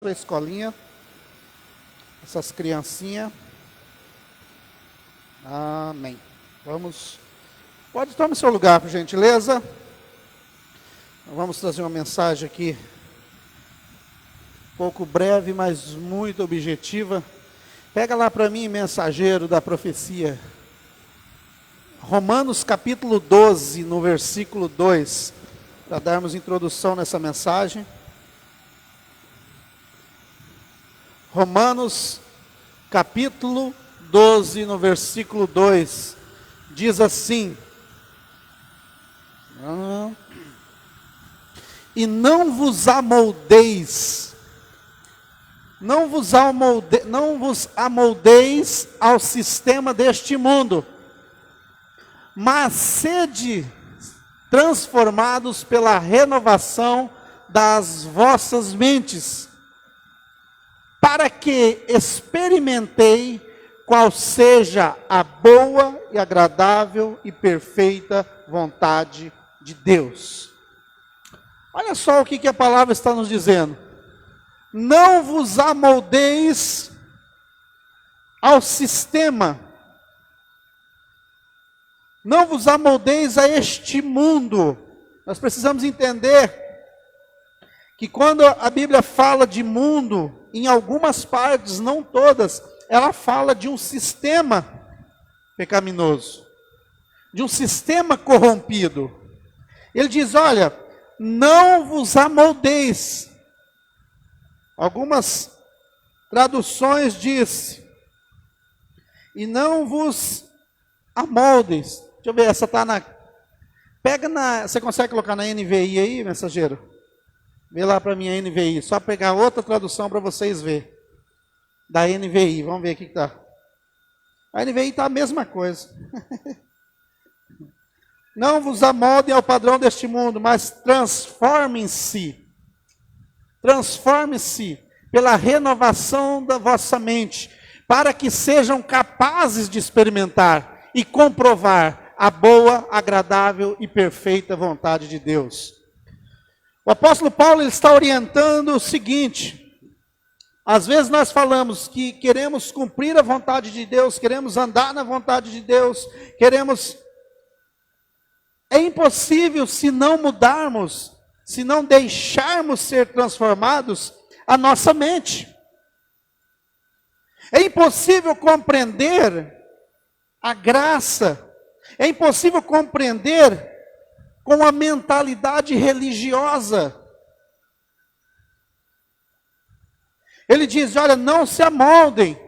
para a escolinha, essas criancinhas. Amém. Vamos, pode tomar seu lugar, por gentileza. Vamos trazer uma mensagem aqui, um pouco breve, mas muito objetiva. Pega lá para mim, mensageiro da profecia. Romanos capítulo 12, no versículo 2, para darmos introdução nessa mensagem. Romanos capítulo 12, no versículo 2, diz assim: e não vos amoldeis, não vos amoldeis ao sistema deste mundo, mas sede transformados pela renovação das vossas mentes, para que experimentei qual seja a boa e agradável e perfeita vontade de Deus. Olha só o que a palavra está nos dizendo. Não vos amoldeis ao sistema. Não vos amoldeis a este mundo. Nós precisamos entender que quando a Bíblia fala de mundo, em algumas partes, não todas, ela fala de um sistema pecaminoso, de um sistema corrompido. Ele diz, olha, não vos amoldeis. Algumas traduções diz, e não vos amoldeis. Deixa eu ver, essa está na... Você consegue colocar na NVI aí, mensageiro? Vê lá para mim a NVI, só pegar outra tradução para vocês verem. Da NVI, vamos ver o que está. A NVI está a mesma coisa. Não vos amoldem ao padrão deste mundo, mas transformem-se. Transformem-se pela renovação da vossa mente, para que sejam capazes de experimentar e comprovar a boa, agradável e perfeita vontade de Deus. O apóstolo Paulo ele está orientando o seguinte: às vezes nós falamos que queremos cumprir a vontade de Deus, queremos andar na vontade de Deus, é impossível se não mudarmos, se não deixarmos ser transformados a nossa mente. É impossível compreender a graça, é impossível compreender com a mentalidade religiosa. Ele diz, olha, não se amoldem.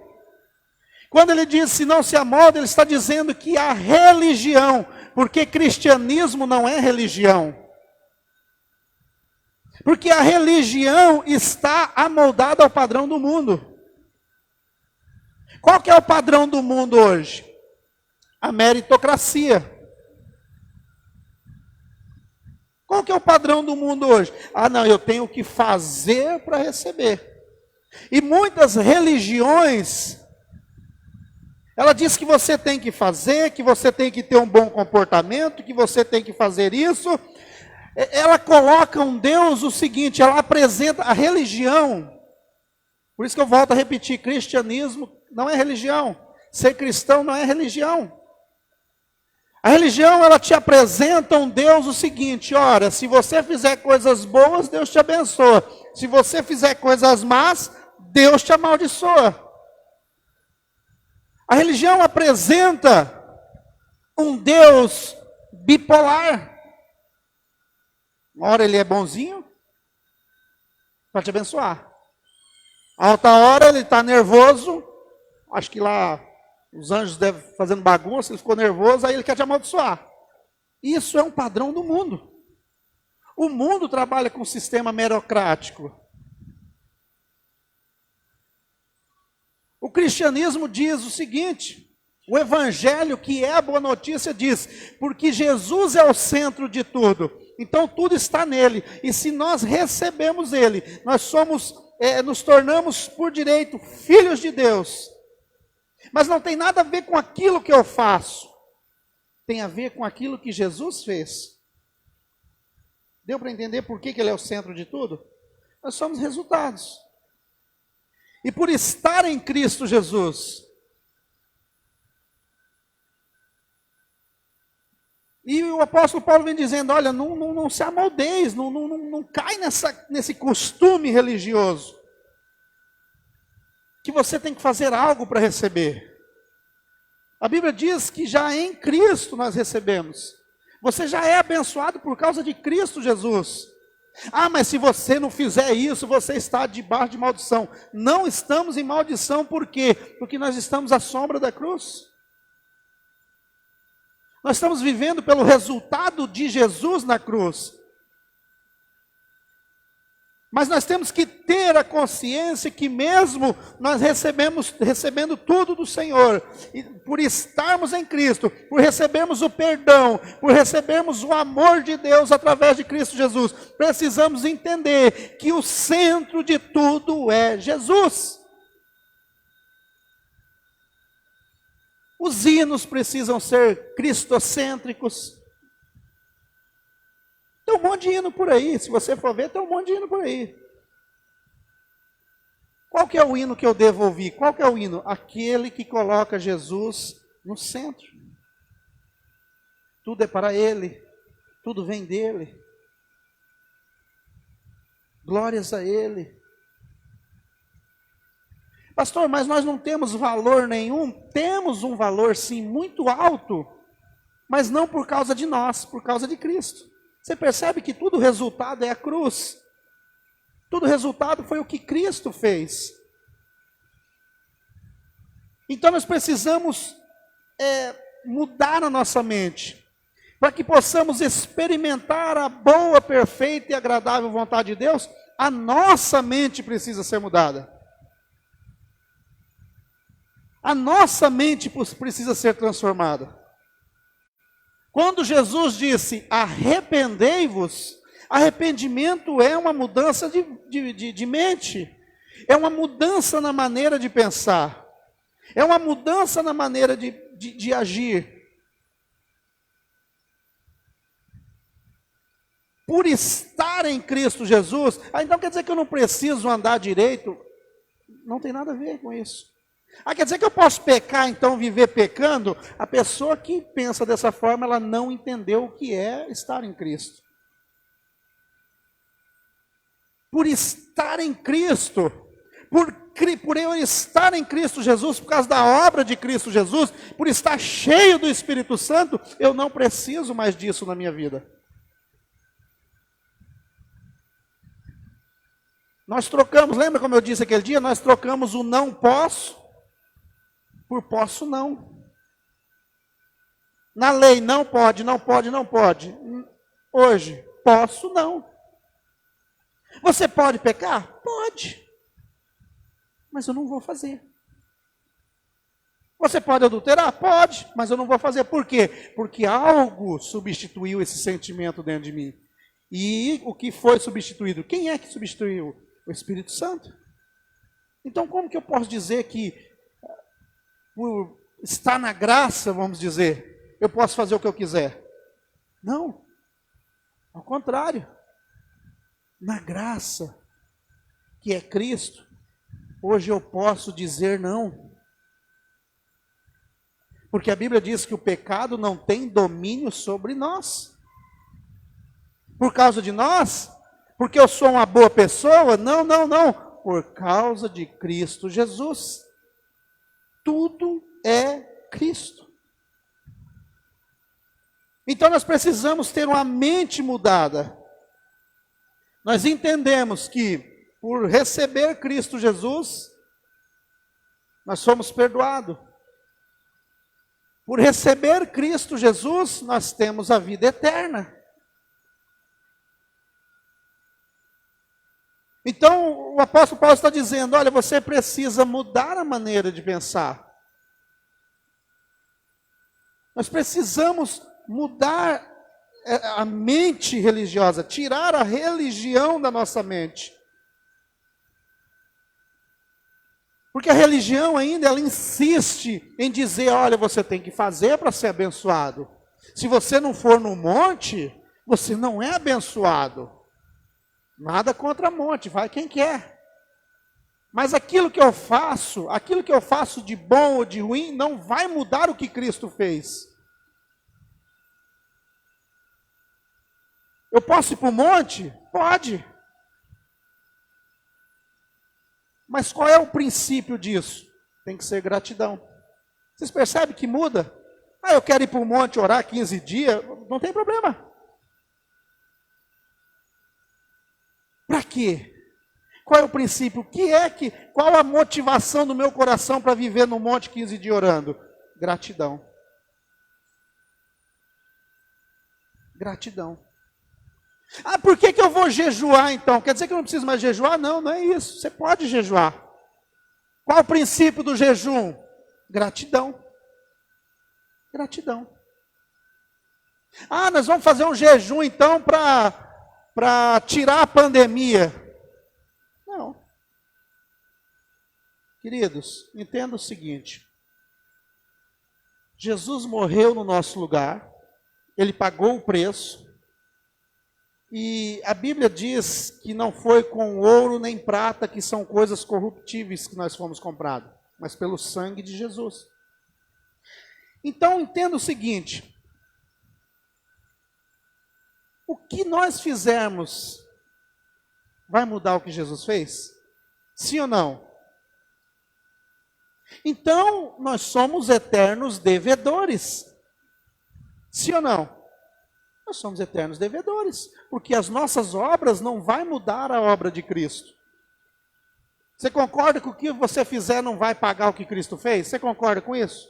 Quando ele diz se não se amoldem, ele está dizendo que a religião, porque cristianismo não é religião. Porque a religião está amoldada ao padrão do mundo. Qual que é o padrão do mundo hoje? A meritocracia. Qual que é o padrão do mundo hoje? Ah, não, eu tenho que fazer para receber. E muitas religiões, ela diz que você tem que fazer, que você tem que ter um bom comportamento, que você tem que fazer isso. Ela coloca um Deus o seguinte, ela apresenta a religião. Por isso que eu volto a repetir, cristianismo não é religião. Ser cristão não é religião. A religião, ela te apresenta um Deus o seguinte, ora, se você fizer coisas boas, Deus te abençoa. Se você fizer coisas más, Deus te amaldiçoa. A religião apresenta um Deus bipolar. Uma hora ele é bonzinho, para te abençoar. A outra hora ele está nervoso, acho que lá os anjos devem fazendo bagunça, ele ficou nervoso, aí ele quer te amaldiçoar. Isso é um padrão do mundo. O mundo trabalha com um sistema merocrático. O cristianismo diz o seguinte, o evangelho, que é a boa notícia, diz, porque Jesus é o centro de tudo, então tudo está nele, e se nós recebemos ele, nós nos tornamos por direito filhos de Deus. Mas não tem nada a ver com aquilo que eu faço, tem a ver com aquilo que Jesus fez. Deu para entender por que ele é o centro de tudo? Nós somos resultados. e por estar em Cristo Jesus. E o apóstolo Paulo vem dizendo, olha, não se amoldeis, não cai nesse costume religioso, que você tem que fazer algo para receber. A Bíblia diz que já em Cristo nós recebemos. Você já é abençoado por causa de Cristo Jesus. Ah, mas se você não fizer isso, você está debaixo de maldição. Não estamos em maldição, por quê? Porque nós estamos à sombra da cruz. Nós estamos vivendo pelo resultado de Jesus na cruz. Mas nós temos que ter a consciência que mesmo nós recebendo tudo do Senhor, e por estarmos em Cristo, por recebermos o perdão, por recebermos o amor de Deus através de Cristo Jesus, precisamos entender que o centro de tudo é Jesus. Os hinos precisam ser cristocêntricos. Tem um monte de hino por aí, se você for ver, tem um monte de hino por aí. Qual que é o hino que eu devo ouvir? Qual que é o hino? Aquele que coloca Jesus no centro. Tudo é para Ele, tudo vem dEle. Glórias a Ele. Pastor, mas nós não temos valor nenhum? Temos um valor sim, muito alto, mas não por causa de nós, por causa de Cristo. Você percebe que tudo resultado é a cruz. Tudo resultado foi o que Cristo fez. Então nós precisamos mudar a nossa mente, para que possamos experimentar a boa, perfeita e agradável vontade de Deus. A nossa mente precisa ser mudada. A nossa mente precisa ser transformada. Quando Jesus disse, arrependei-vos, arrependimento é uma mudança de mente, é uma mudança na maneira de pensar, é uma mudança na maneira de agir. Por estar em Cristo Jesus, então quer dizer que eu não preciso andar direito? Não tem nada a ver com isso. Quer dizer que eu posso pecar, então viver pecando? A pessoa que pensa dessa forma, ela não entendeu o que é estar em Cristo. Por estar em Cristo, por eu estar em Cristo Jesus, por causa da obra de Cristo Jesus, por estar cheio do Espírito Santo, eu não preciso mais disso na minha vida. Nós trocamos, lembra como eu disse aquele dia? Nós trocamos o não posso por posso não. Na lei não pode, não pode, não pode. Hoje, posso não. Você pode pecar? Pode. Mas eu não vou fazer. Você pode adulterar? Pode, mas eu não vou fazer. Por quê? Porque algo substituiu esse sentimento dentro de mim. E o que foi substituído? Quem é que substituiu? O Espírito Santo. Então como que eu posso dizer que por estar na graça, vamos dizer, eu posso fazer o que eu quiser? Não. Ao contrário. Na graça, que é Cristo, hoje eu posso dizer não. Porque a Bíblia diz que o pecado não tem domínio sobre nós. Por causa de nós? Porque eu sou uma boa pessoa? Não, não, não. Por causa de Cristo Jesus. Tudo é Cristo. Então nós precisamos ter uma mente mudada. Nós entendemos que por receber Cristo Jesus, nós somos perdoados. Por receber Cristo Jesus, nós temos a vida eterna. Então, o apóstolo Paulo está dizendo, olha, você precisa mudar a maneira de pensar. Nós precisamos mudar a mente religiosa, tirar a religião da nossa mente. Porque a religião ainda, ela insiste em dizer, olha, você tem que fazer para ser abençoado. Se você não for no monte, você não é abençoado. Nada contra monte, vai quem quer. Mas aquilo que eu faço de bom ou de ruim, não vai mudar o que Cristo fez. Eu posso ir para o monte? Pode. Mas qual é o princípio disso? Tem que ser gratidão. Vocês percebem que muda? Ah, eu quero ir para o monte orar 15 dias, não tem problema. Para quê? Qual é o princípio? Qual a motivação do meu coração para viver no monte 15 dias orando? Gratidão. Gratidão. Ah, por que eu vou jejuar então? Quer dizer que eu não preciso mais jejuar? Não, não é isso. Você pode jejuar. Qual o princípio do jejum? Gratidão. Gratidão. Ah, nós vamos fazer um jejum então para tirar a pandemia. Não. Queridos, entenda o seguinte. Jesus morreu no nosso lugar. Ele pagou o preço. E a Bíblia diz que não foi com ouro nem prata, que são coisas corruptíveis, que nós fomos comprados, mas pelo sangue de Jesus. Então entenda o seguinte: o que nós fizermos vai mudar o que Jesus fez? Sim ou não? Então nós somos eternos devedores. Sim ou não? Nós somos eternos devedores, porque as nossas obras não vai mudar a obra de Cristo. Você concorda que o que você fizer não vai pagar o que Cristo fez? Você concorda com isso?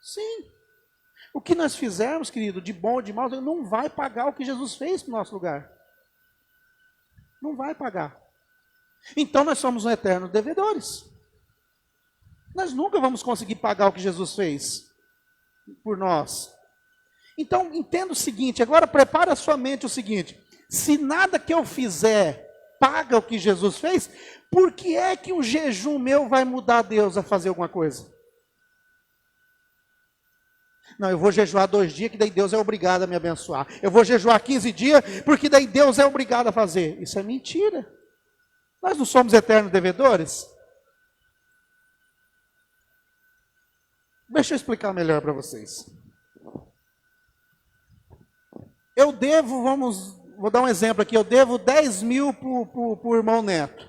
Sim. O que nós fizermos, querido, de bom ou de mal, não vai pagar o que Jesus fez no nosso lugar. Não vai pagar. Então nós somos eternos devedores. Nós nunca vamos conseguir pagar o que Jesus fez por nós. Então, entenda o seguinte, agora prepara a sua mente o seguinte: se nada que eu fizer paga o que Jesus fez, por que é que o jejum meu vai mudar Deus a fazer alguma coisa? Não, eu vou jejuar 2 dias, que daí Deus é obrigado a me abençoar. Eu vou jejuar 15 dias, porque daí Deus é obrigado a fazer. Isso é mentira. Nós não somos eternos devedores? Deixa eu explicar melhor para vocês. Eu devo, vou dar um exemplo aqui, eu devo 10 mil para o irmão Neto.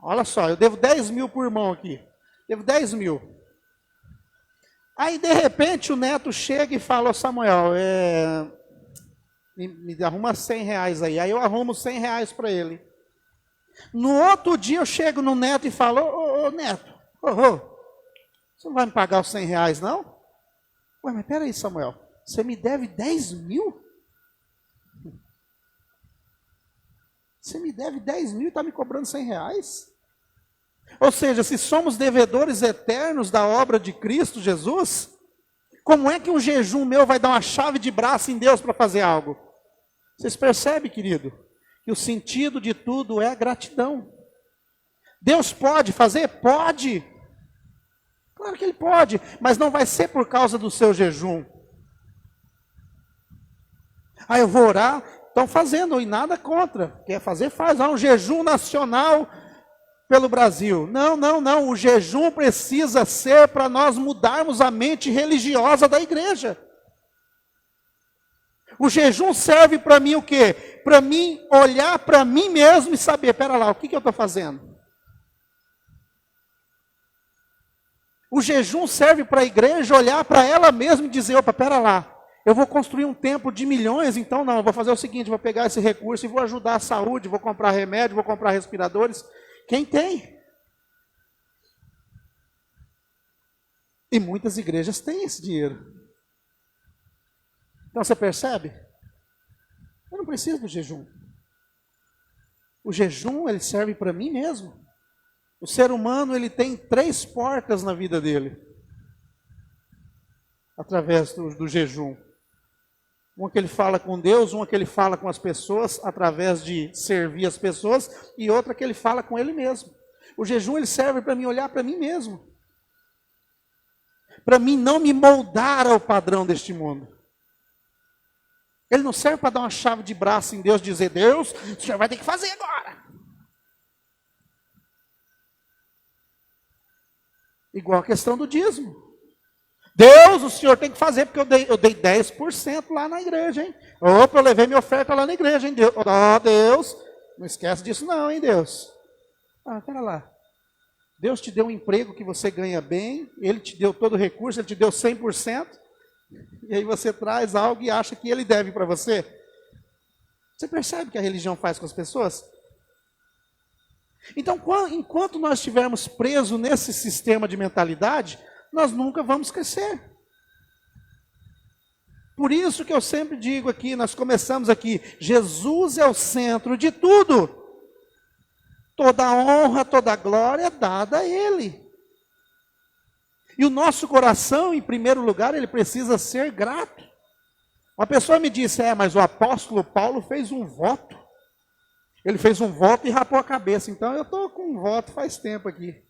Olha só, eu devo 10 mil para o irmão aqui. Devo 10 mil. Aí, de repente, o Neto chega e fala: ô Samuel, me arruma 100 reais aí. Aí eu arrumo 100 reais para ele. No outro dia eu chego no Neto e falo: ô Neto, você não vai me pagar os 100 reais não? Ué, mas peraí, Samuel, você me deve 10 mil? Você me deve 10 mil e está me cobrando 100 reais? Ou seja, se somos devedores eternos da obra de Cristo Jesus, como é que um jejum meu vai dar uma chave de braço em Deus para fazer algo? Vocês percebem, querido, que o sentido de tudo é a gratidão. Deus pode fazer? Pode. Claro que Ele pode, mas não vai ser por causa do seu jejum. Ah, eu vou orar, estão fazendo, e nada contra. Quer fazer, faz. Um jejum nacional pelo Brasil. Não. O jejum precisa ser para nós mudarmos a mente religiosa da igreja. O jejum serve para mim o quê? Para mim olhar para mim mesmo e saber, pera lá, o que eu estou fazendo? O jejum serve para a igreja olhar para ela mesma e dizer, opa, pera lá, eu vou construir um templo de milhões, então não, eu vou fazer o seguinte, vou pegar esse recurso e vou ajudar a saúde, vou comprar remédio, vou comprar respiradores. Quem tem? E muitas igrejas têm esse dinheiro. Então você percebe? Eu não preciso do jejum. O jejum, ele serve para mim mesmo. O ser humano, ele tem 3 portas na vida dele. Através do jejum. Uma que ele fala com Deus, uma que ele fala com as pessoas, através de servir as pessoas, e outra que ele fala com ele mesmo. O jejum, ele serve para mim olhar para mim mesmo. Para mim não me moldar ao padrão deste mundo. Ele não serve para dar uma chave de braço em Deus e dizer, Deus, o senhor vai ter que fazer agora. Igual a questão do dízimo. Deus, o senhor tem que fazer, porque eu dei 10% lá na igreja, hein? Opa, eu levei minha oferta lá na igreja, hein? Deus, Deus, não esquece disso não, hein, Deus? Pera lá. Deus te deu um emprego que você ganha bem, Ele te deu todo o recurso, Ele te deu 100%, e aí você traz algo e acha que Ele deve para você. Você percebe o que a religião faz com as pessoas? Então, enquanto nós estivermos presos nesse sistema de mentalidade, nós nunca vamos crescer. Por isso que eu sempre digo aqui, nós começamos aqui, Jesus é o centro de tudo. Toda a honra, toda a glória é dada a Ele. E o nosso coração, em primeiro lugar, ele precisa ser grato. Uma pessoa me disse, mas o apóstolo Paulo fez um voto. Ele fez um voto e rapou a cabeça. Então eu estou com um voto faz tempo aqui.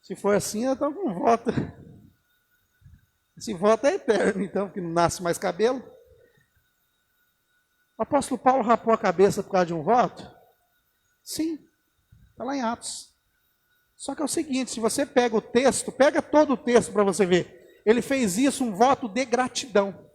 Se for assim, eu estou com um voto. Esse voto é eterno, então, porque não nasce mais cabelo. O apóstolo Paulo rapou a cabeça por causa de um voto? Sim, está lá em Atos. Só que é o seguinte, se você pega o texto, pega todo o texto para você ver. Ele fez isso, um voto de gratidão.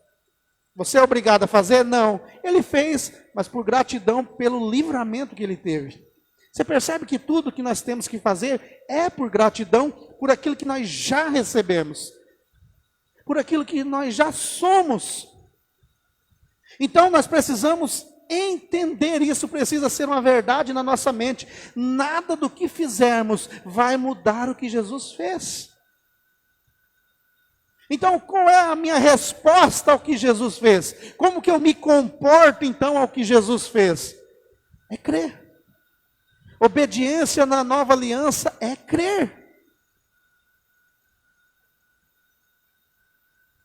Você é obrigado a fazer? Não. Ele fez, mas por gratidão pelo livramento que ele teve. Você percebe que tudo que nós temos que fazer é por gratidão, por aquilo que nós já recebemos. Por aquilo que nós já somos. Então nós precisamos entender isso, precisa ser uma verdade na nossa mente. Nada do que fizermos vai mudar o que Jesus fez. Então, qual é a minha resposta ao que Jesus fez? Como que eu me comporto, então, ao que Jesus fez? É crer. Obediência na nova aliança é crer.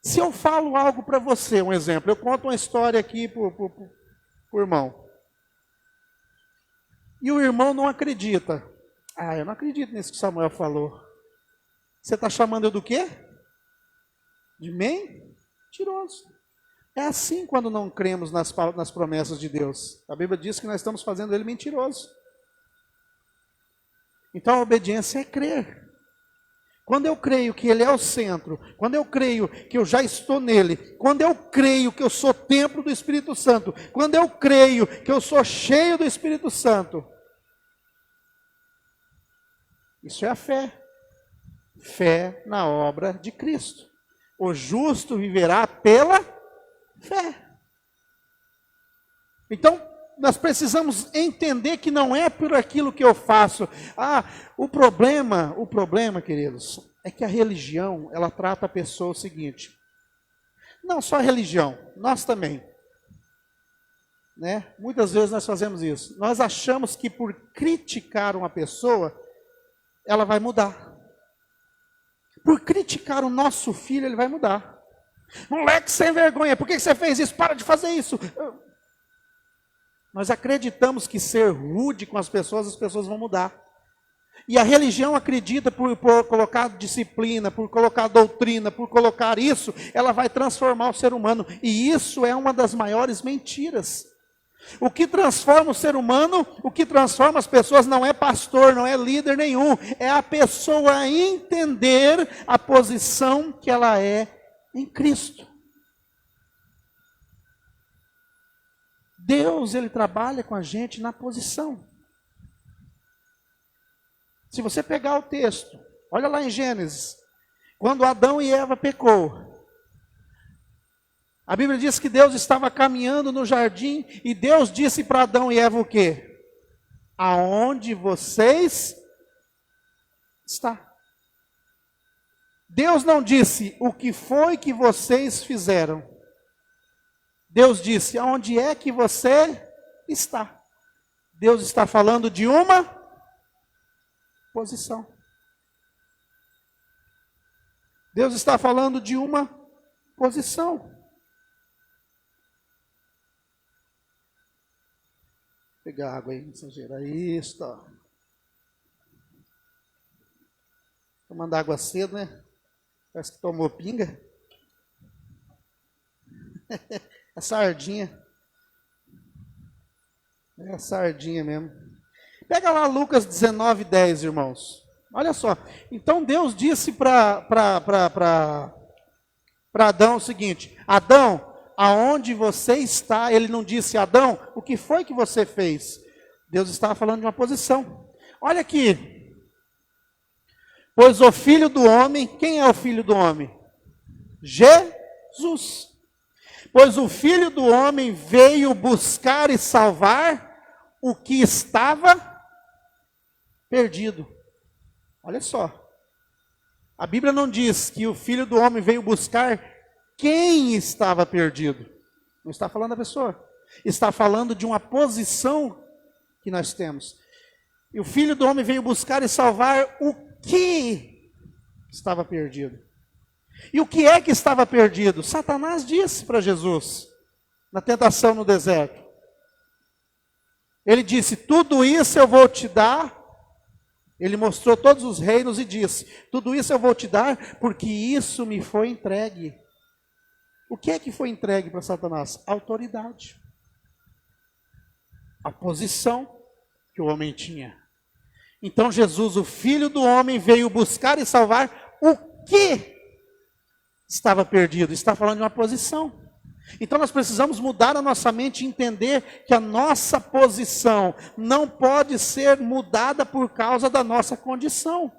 Se eu falo algo para você, um exemplo, eu conto uma história aqui para o irmão. E o irmão não acredita. Eu não acredito nisso que Samuel falou. Você está chamando eu do quê? De mentiroso. É assim quando não cremos nas promessas de Deus. A Bíblia diz que nós estamos fazendo ele mentiroso. Então a obediência é crer. Quando eu creio que Ele é o centro, quando eu creio que eu já estou nele, quando eu creio que eu sou templo do Espírito Santo, quando eu creio que eu sou cheio do Espírito Santo, isso é a fé. Fé na obra de Cristo. O justo viverá pela fé. Então, nós precisamos entender que não é por aquilo que eu faço. O problema, queridos, é que a religião, ela trata a pessoa o seguinte. Não só a religião, nós também. Né? Muitas vezes nós fazemos isso. Nós achamos que por criticar uma pessoa, ela vai mudar. Por criticar o nosso filho, ele vai mudar. Moleque sem vergonha, por que você fez isso? Para de fazer isso. Nós acreditamos que ser rude com as pessoas vão mudar. E a religião acredita por colocar disciplina, por colocar doutrina, por colocar isso, ela vai transformar o ser humano. E isso é uma das maiores mentiras. O que transforma o ser humano, o que transforma as pessoas não é pastor, não é líder nenhum. É a pessoa entender a posição que ela é em Cristo. Deus, Ele trabalha com a gente na posição. Se você pegar o texto, olha lá em Gênesis, quando Adão e Eva pecou, a Bíblia diz que Deus estava caminhando no jardim e Deus disse para Adão e Eva o quê? Aonde vocês estão? Deus não disse o que foi que vocês fizeram. Deus disse, aonde é que você está? Deus está falando de uma posição. Deus está falando de uma posição. Vou pegar água aí, mensageira. Isso. Tomando água cedo, né? Parece que tomou pinga. É sardinha. É sardinha mesmo. Pega lá Lucas 19:10, irmãos. Olha só. Então Deus disse para Adão o seguinte: Adão, aonde você está? Ele não disse: Adão, o que foi que você fez? Deus estava falando de uma posição. Olha aqui. Pois o filho do homem, quem é o filho do homem? Jesus. Pois o filho do homem veio buscar e salvar o que estava perdido. Olha só. A Bíblia não diz que o filho do homem veio buscar quem estava perdido. Não está falando da pessoa. Está falando de uma posição que nós temos. E o filho do homem veio buscar e salvar o que estava perdido. E o que é que estava perdido? Satanás disse para Jesus, na tentação no deserto. Ele disse: tudo isso eu vou te dar. Ele mostrou todos os reinos e disse: tudo isso eu vou te dar, porque isso me foi entregue. O que é que foi entregue para Satanás? A autoridade. A posição que o homem tinha. Então Jesus, o Filho do homem, veio buscar e salvar o que estava perdido. Está falando de uma posição. Então nós precisamos mudar a nossa mente e entender que a nossa posição não pode ser mudada por causa da nossa condição.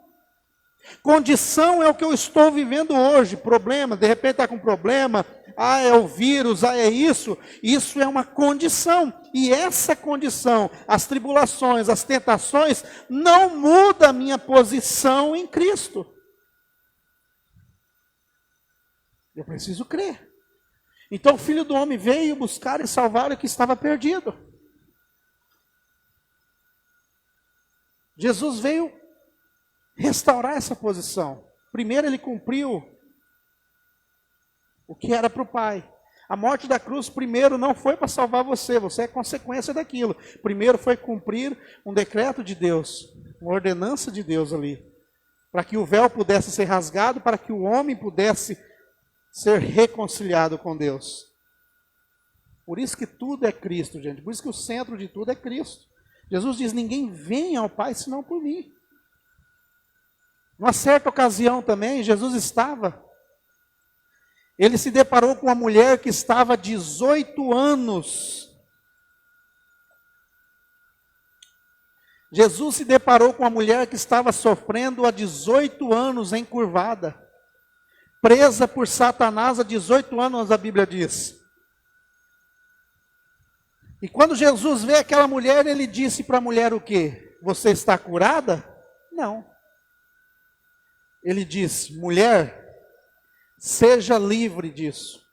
Condição é o que eu estou vivendo hoje. Problema, de repente está com problema. É o vírus, é isso. Isso é uma condição. E essa condição, as tribulações, as tentações, não muda a minha posição em Cristo. Eu preciso crer. Então o Filho do homem veio buscar e salvar o que estava perdido. Jesus veio restaurar essa posição. Primeiro ele cumpriu o que era para o Pai. A morte da cruz primeiro não foi para salvar você, você é consequência daquilo. Primeiro foi cumprir um decreto de Deus, uma ordenança de Deus ali. Para que o véu pudesse ser rasgado, para que o homem pudesse ser reconciliado com Deus. Por isso que tudo é Cristo, gente. Por isso que o centro de tudo é Cristo. Jesus diz: ninguém vem ao Pai senão por mim. Numa certa ocasião também, Jesus ele se deparou com uma mulher que estava há 18 anos. Jesus se deparou com uma mulher que estava sofrendo há 18 anos encurvada. Presa por Satanás há 18 anos, a Bíblia diz. E quando Jesus vê aquela mulher, ele disse para a mulher o quê? Você está curada? Não. Ele disse: mulher, seja livre disso.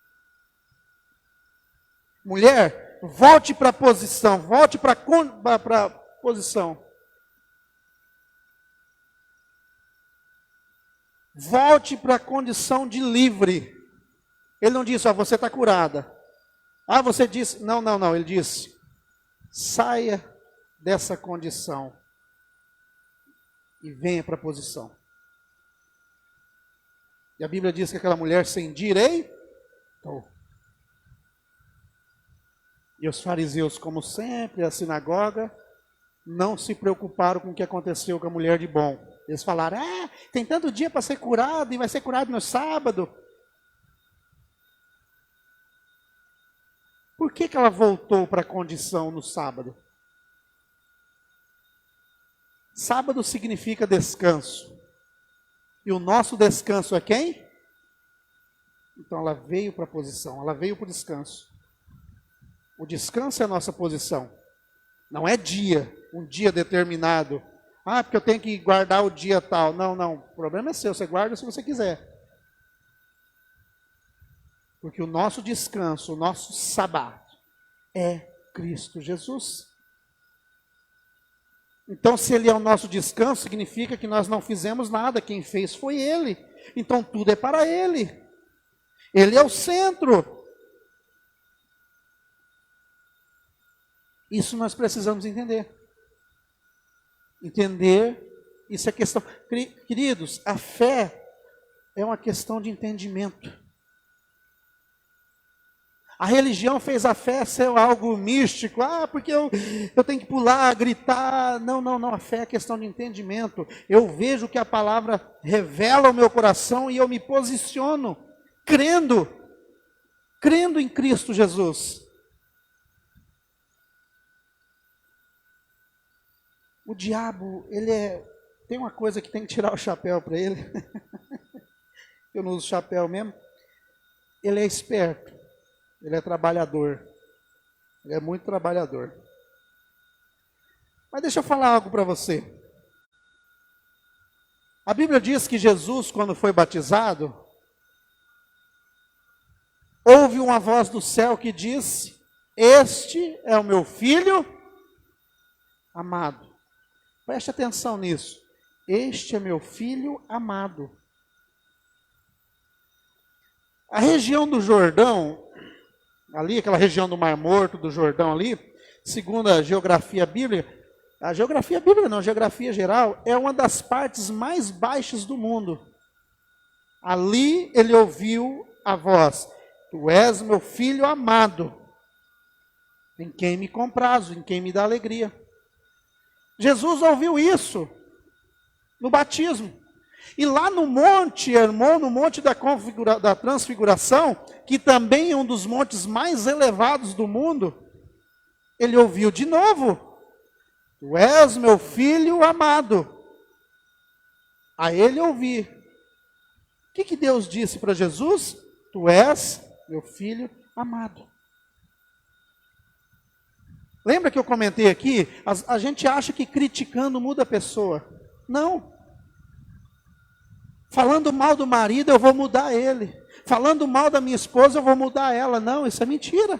Mulher, volte para a posição, volte para a posição. Volte para a condição de livre. Ele não disse: você está curada. Você disse, não, ele disse: saia dessa condição e venha para a posição. E a Bíblia diz que aquela mulher se endireitou. E os fariseus, como sempre, a sinagoga, não se preocuparam com o que aconteceu com a mulher de bom. Eles falaram: tem tanto dia para ser curado e vai ser curado no sábado. Por que ela voltou para a condição no sábado? Sábado significa descanso. E o nosso descanso é quem? Então ela veio para a posição, ela veio para o descanso. O descanso é a nossa posição. Não é dia, um dia determinado. Porque eu tenho que guardar o dia tal. Não, o problema é seu, você guarda se você quiser. Porque o nosso descanso, o nosso sábado é Cristo Jesus. Então, se Ele é o nosso descanso, significa que nós não fizemos nada, quem fez foi Ele. Então, tudo é para Ele. Ele é o centro. Isso nós precisamos entender. Entender, isso é questão. Queridos, a fé é uma questão de entendimento. A religião fez a fé ser algo místico. Porque eu tenho que pular, gritar. Não, não, não. A fé é questão de entendimento. Eu vejo que a palavra revela o meu coração e eu me posiciono crendo em Cristo Jesus. O diabo, tem uma coisa que tem que tirar o chapéu para ele. Eu não uso chapéu mesmo. Ele é esperto. Ele é trabalhador. Ele é muito trabalhador. Mas deixa eu falar algo para você. A Bíblia diz que Jesus, quando foi batizado, houve uma voz do céu que disse: este é o meu filho amado. Preste atenção nisso. Este é meu filho amado. A região do Jordão, ali, aquela região do Mar Morto, do Jordão ali, segundo a geografia bíblica, a geografia geral, é uma das partes mais baixas do mundo. Ali ele ouviu a voz: tu és meu filho amado, em quem me comprazo, em quem me dá alegria. Jesus ouviu isso no batismo. E lá no Monte Hermon, no Monte da Transfiguração, que também é um dos montes mais elevados do mundo, ele ouviu de novo: tu és meu filho amado. A ele ouvir. O que Deus disse para Jesus? Tu és meu filho amado. Lembra que eu comentei aqui? A gente acha que criticando muda a pessoa. Não. Falando mal do marido, eu vou mudar ele. Falando mal da minha esposa, eu vou mudar ela. Não, isso é mentira.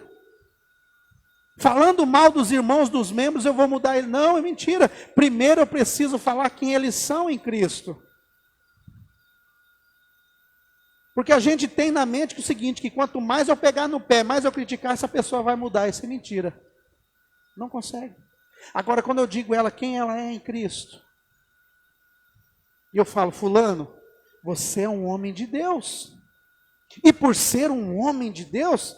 Falando mal dos irmãos, dos membros, eu vou mudar ele. Não, é mentira. Primeiro eu preciso falar quem eles são em Cristo. Porque a gente tem na mente que o seguinte, que quanto mais eu pegar no pé, mais eu criticar, essa pessoa vai mudar. Isso é mentira. Não consegue. Agora, quando eu digo ela quem ela é em Cristo, e eu falo: fulano, você é um homem de Deus. E por ser um homem de Deus,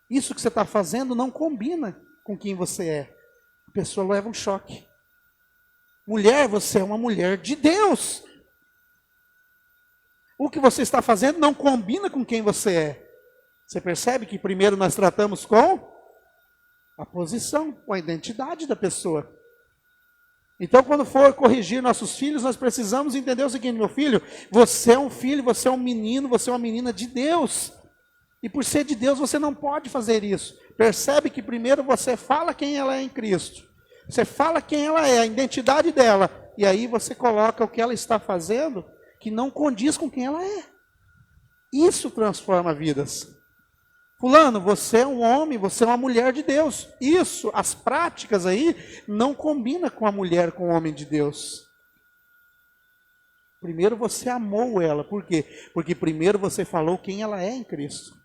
isso que você está fazendo não combina com quem você é. A pessoa leva um choque. Mulher, você é uma mulher de Deus. O que você está fazendo não combina com quem você é. Você percebe que primeiro nós tratamos com a posição, com a identidade da pessoa. Então, quando for corrigir nossos filhos, nós precisamos entender o seguinte: meu filho, você é um filho, você é um menino, você é uma menina de Deus. E por ser de Deus, você não pode fazer isso. Percebe que primeiro você fala quem ela é em Cristo. Você fala quem ela é, a identidade dela. E aí você coloca o que ela está fazendo que não condiz com quem ela é. Isso transforma vidas. Fulano, você é um homem, você é uma mulher de Deus. Isso, as práticas aí, não combinam com a mulher, com o homem de Deus. Primeiro você amou ela. Por quê? Porque primeiro você falou quem ela é em Cristo.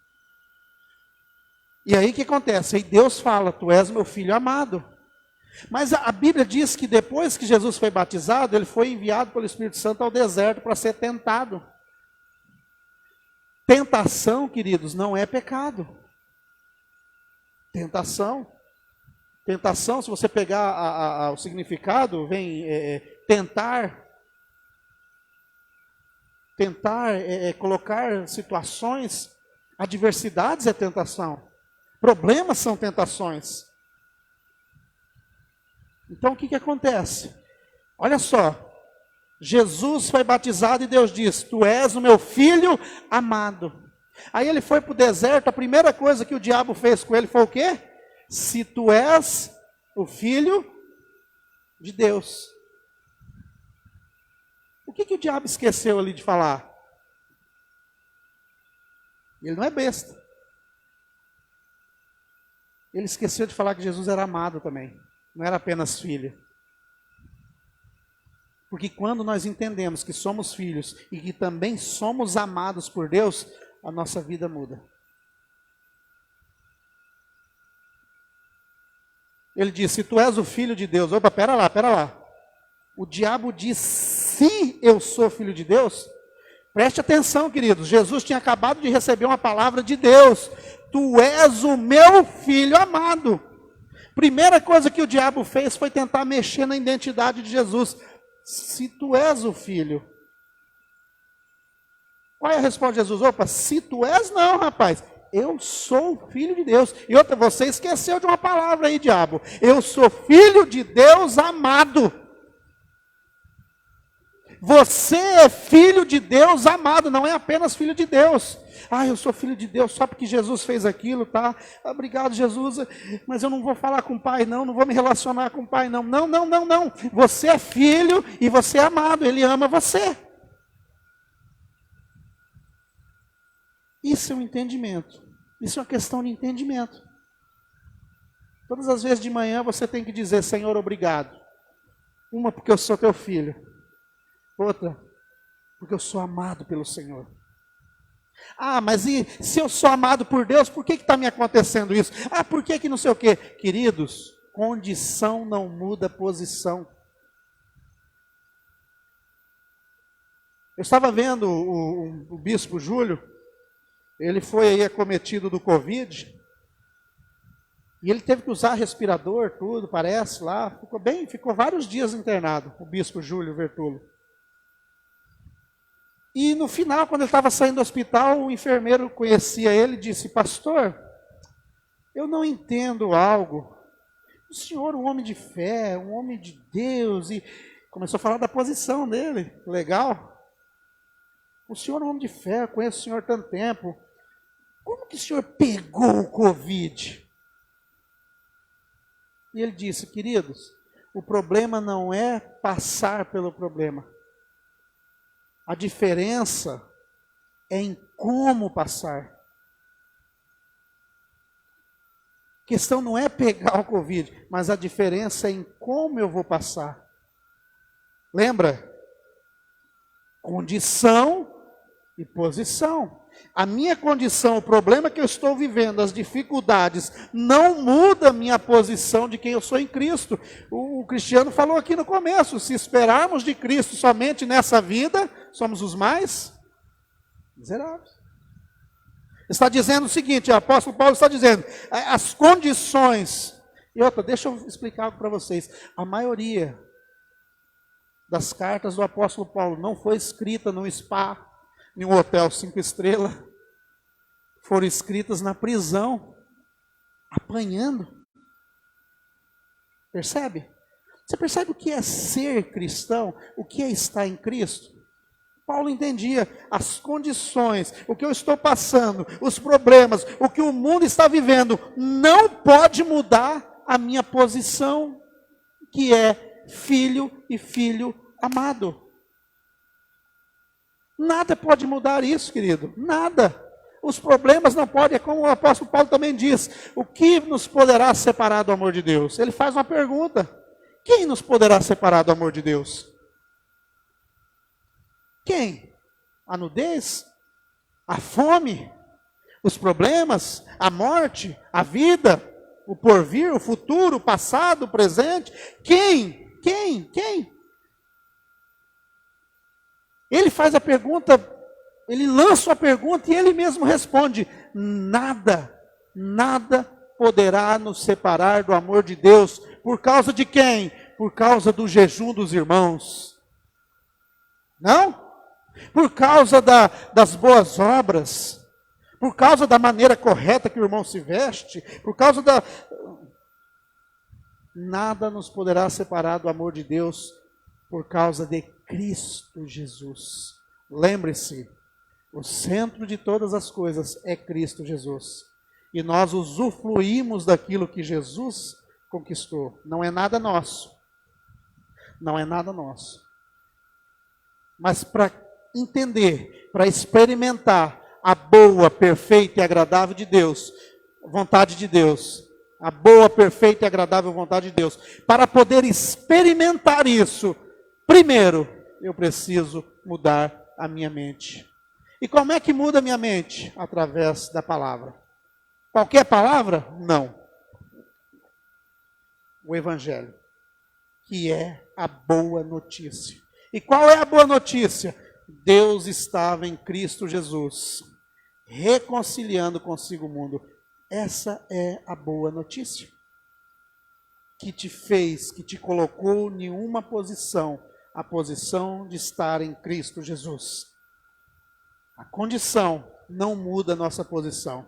E aí o que acontece? Aí Deus fala: tu és meu filho amado. Mas a Bíblia diz que depois que Jesus foi batizado, ele foi enviado pelo Espírito Santo ao deserto para ser tentado. Tentação, queridos, não é pecado. Tentação, se você pegar o significado, vem tentar colocar situações, adversidades é tentação. Problemas são tentações. Então o que acontece? Olha só. Jesus foi batizado e Deus diz: tu és o meu filho amado. Aí ele foi para o deserto, a primeira coisa que o diabo fez com ele foi o quê? Se tu és o filho de Deus. O que o diabo esqueceu ali de falar? Ele não é besta. Ele esqueceu de falar que Jesus era amado também. Não era apenas filho. Porque quando nós entendemos que somos filhos e que também somos amados por Deus, a nossa vida muda. Ele diz: se tu és o filho de Deus. Opa, pera lá. O diabo diz: se eu sou filho de Deus, Preste atenção, queridos. Jesus tinha acabado de receber uma palavra de Deus. Tu és o meu filho amado. Primeira coisa que o diabo fez foi tentar mexer na identidade de Jesus. Se tu és o filho. Qual é a resposta de Jesus? Opa, se tu és, não, rapaz. Eu sou filho de Deus. E outra, você esqueceu de uma palavra aí, diabo. Eu sou filho de Deus amado. Você é filho de Deus amado, não é apenas filho de Deus. Ah, eu sou filho de Deus só porque Jesus fez aquilo, tá? Obrigado, Jesus, mas eu não vou falar com o pai, não vou me relacionar com o pai, não. Não. Você é filho e você é amado, ele ama você. Isso é um entendimento. Isso é uma questão de entendimento. Todas as vezes de manhã você tem que dizer, Senhor, obrigado. Uma, porque eu sou teu filho. Outra, porque eu sou amado pelo Senhor. Ah, mas e se eu sou amado por Deus, por que está me acontecendo isso? Ah, por que não sei o quê? Queridos, condição não muda posição. Eu estava vendo o bispo Júlio, ele foi aí acometido do Covid, e ele teve que usar respirador, tudo, parece lá, ficou vários dias internado, o bispo Júlio Vertulo. E no final, quando ele estava saindo do hospital, o enfermeiro conhecia ele e disse, pastor, eu não entendo algo. O senhor, um homem de fé, um homem de Deus, e começou a falar da posição dele, legal. O senhor é um homem de fé, eu conheço o senhor há tanto tempo. Como que o senhor pegou o Covid? E ele disse, queridos, o problema não é passar pelo problema. A diferença é em como passar. A questão não é pegar o Covid, mas a diferença é em como eu vou passar. Lembra? Condição e posição. A minha condição, o problema que eu estou vivendo, as dificuldades, não muda a minha posição de quem eu sou em Cristo. O Cristiano falou aqui no começo, se esperarmos de Cristo somente nessa vida, somos os mais miseráveis. Está dizendo o seguinte, o apóstolo Paulo está dizendo, as condições, e outra, deixa eu explicar algo para vocês, a maioria das cartas do apóstolo Paulo não foi escrita num spa, em um hotel 5 estrelas, foram escritas na prisão, apanhando. Percebe? Você percebe o que é ser cristão? O que é estar em Cristo? Paulo entendia as condições, o que eu estou passando, os problemas, o que o mundo está vivendo, não pode mudar a minha posição, que é filho e filho amado. Nada pode mudar isso, querido. Nada. Os problemas não podem, é como o apóstolo Paulo também diz, o que nos poderá separar do amor de Deus? Ele faz uma pergunta, quem nos poderá separar do amor de Deus? Quem? A nudez? A fome? Os problemas? A morte? A vida? O porvir? O futuro? O passado? O presente? Quem? Ele faz a pergunta, ele lança a pergunta e ele mesmo responde, nada poderá nos separar do amor de Deus. Por causa de quem? Por causa do jejum dos irmãos. Não? Por causa das boas obras. Por causa da maneira correta que o irmão se veste. Por causa da... Nada nos poderá separar do amor de Deus por causa de Cristo Jesus. Lembre-se, o centro de todas as coisas é Cristo Jesus. E nós usufruímos daquilo que Jesus conquistou. Não é nada nosso. Não é nada nosso. Mas para entender, para experimentar a boa, perfeita e agradável de Deus, vontade de Deus, a boa, perfeita e agradável vontade de Deus, para poder experimentar isso, primeiro, eu preciso mudar a minha mente. E como é que muda a minha mente? Através da palavra. Qualquer palavra? Não. O Evangelho, que é a boa notícia. E qual é a boa notícia? Deus estava em Cristo Jesus, reconciliando consigo o mundo. Essa é a boa notícia. Que te fez, que te colocou em uma posição, a posição de estar em Cristo Jesus. A condição não muda a nossa posição.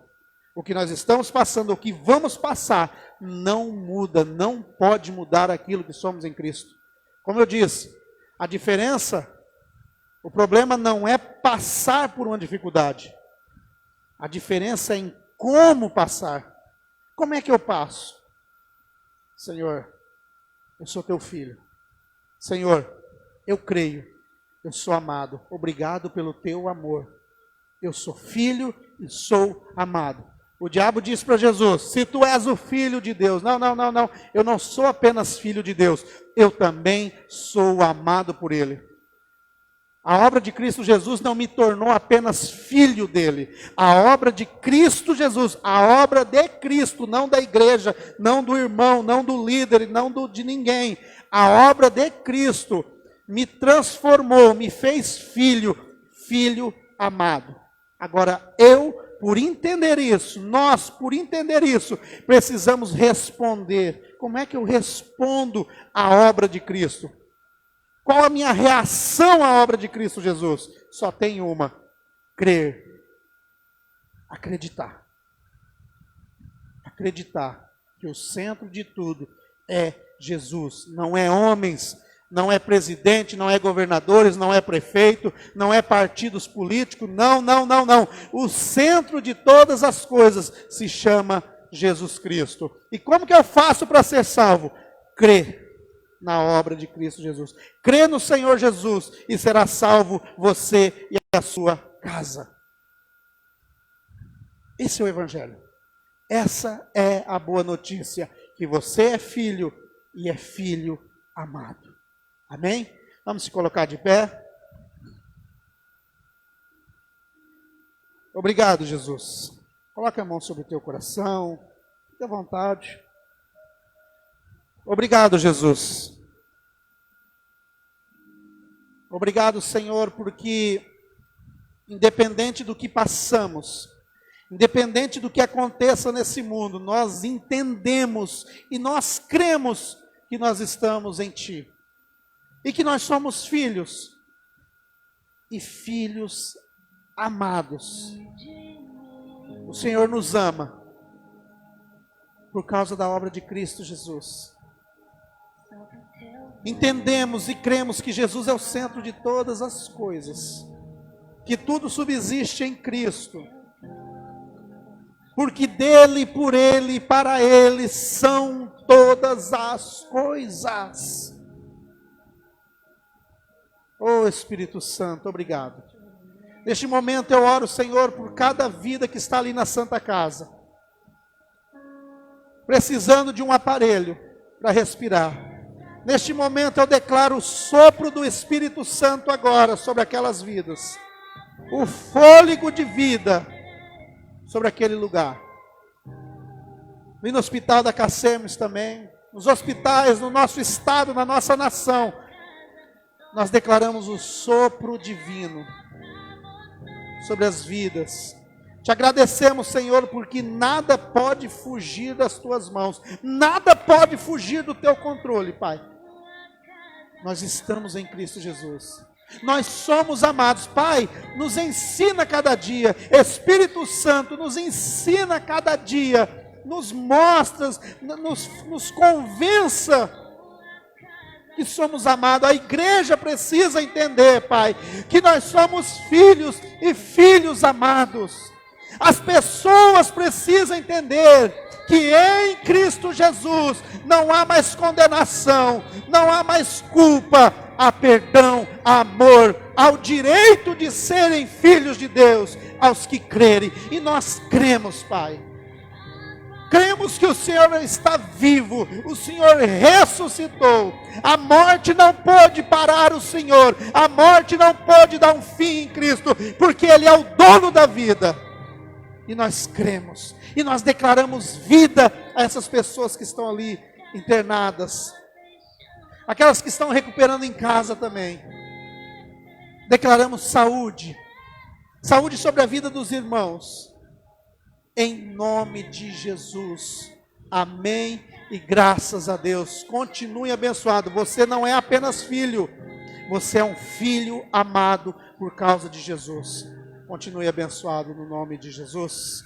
O que nós estamos passando, o que vamos passar, não muda, não pode mudar aquilo que somos em Cristo. Como eu disse, a diferença, o problema não é passar por uma dificuldade. A diferença é em como passar. Como é que eu passo? Senhor, eu sou teu filho. Senhor, eu creio, eu sou amado. Obrigado pelo teu amor. Eu sou filho e sou amado. O diabo disse para Jesus, se tu és o filho de Deus. Não. Eu não sou apenas filho de Deus. Eu também sou amado por Ele. A obra de Cristo Jesus não me tornou apenas filho dele. A obra de Cristo Jesus, a obra de Cristo, não da igreja, não do irmão, não do líder, não de ninguém. A obra de Cristo me transformou, me fez filho, filho amado. Agora eu, por entender isso, nós, por entender isso, precisamos responder. Como é que eu respondo à obra de Cristo? Qual a minha reação à obra de Cristo Jesus? Só tem uma: crer, acreditar. Acreditar que o centro de tudo é Jesus, não é homens, não é presidente, não é governadores, não é prefeito, não é partidos políticos, não. O centro de todas as coisas se chama Jesus Cristo. E como que eu faço para ser salvo? Crer na obra de Cristo Jesus. Crê no Senhor Jesus e será salvo você e a sua casa. Esse é o Evangelho. Essa é a boa notícia, que você é filho e é filho amado. Amém? Vamos se colocar de pé. Obrigado, Jesus. Coloque a mão sobre o teu coração. Fique à vontade. Obrigado, Jesus. Obrigado, Senhor, porque independente do que passamos, independente do que aconteça nesse mundo, nós entendemos e nós cremos que nós estamos em Ti. E que nós somos filhos. E filhos amados. O Senhor nos ama por causa da obra de Cristo Jesus. Entendemos e cremos que Jesus é o centro de todas as coisas, que tudo subsiste em Cristo, porque dele, por ele e para ele são todas as coisas. Oh Espírito Santo, obrigado. Neste momento eu oro, Senhor, por cada vida que está ali na Santa Casa, precisando de um aparelho para respirar. Neste momento eu declaro o sopro do Espírito Santo agora sobre aquelas vidas. O fôlego de vida sobre aquele lugar. E no hospital da Cacemes também, nos hospitais, no nosso estado, na nossa nação, nós declaramos o sopro divino sobre as vidas. Te agradecemos, Senhor, porque nada pode fugir das tuas mãos, nada pode fugir do teu controle, Pai. Nós estamos em Cristo Jesus. Nós somos amados. Pai, nos ensina cada dia. Espírito Santo, nos ensina cada dia. Nos mostra, nos convença que somos amados. A igreja precisa entender, Pai, que nós somos filhos e filhos amados. As pessoas precisam entender que em Cristo Jesus não há mais condenação, não há mais culpa, há perdão, há amor, há o direito de serem filhos de Deus, aos que crerem. E nós cremos, Pai. Cremos que o Senhor está vivo, o Senhor ressuscitou. A morte não pôde parar o Senhor, a morte não pôde dar um fim em Cristo, porque Ele é o dono da vida. E nós cremos, e nós declaramos vida a essas pessoas que estão ali internadas, aquelas que estão recuperando em casa também. Declaramos saúde. Saúde sobre a vida dos irmãos. Em nome de Jesus. Amém e graças a Deus. Continue abençoado. Você não é apenas filho. Você é um filho amado por causa de Jesus. Continue abençoado no nome de Jesus.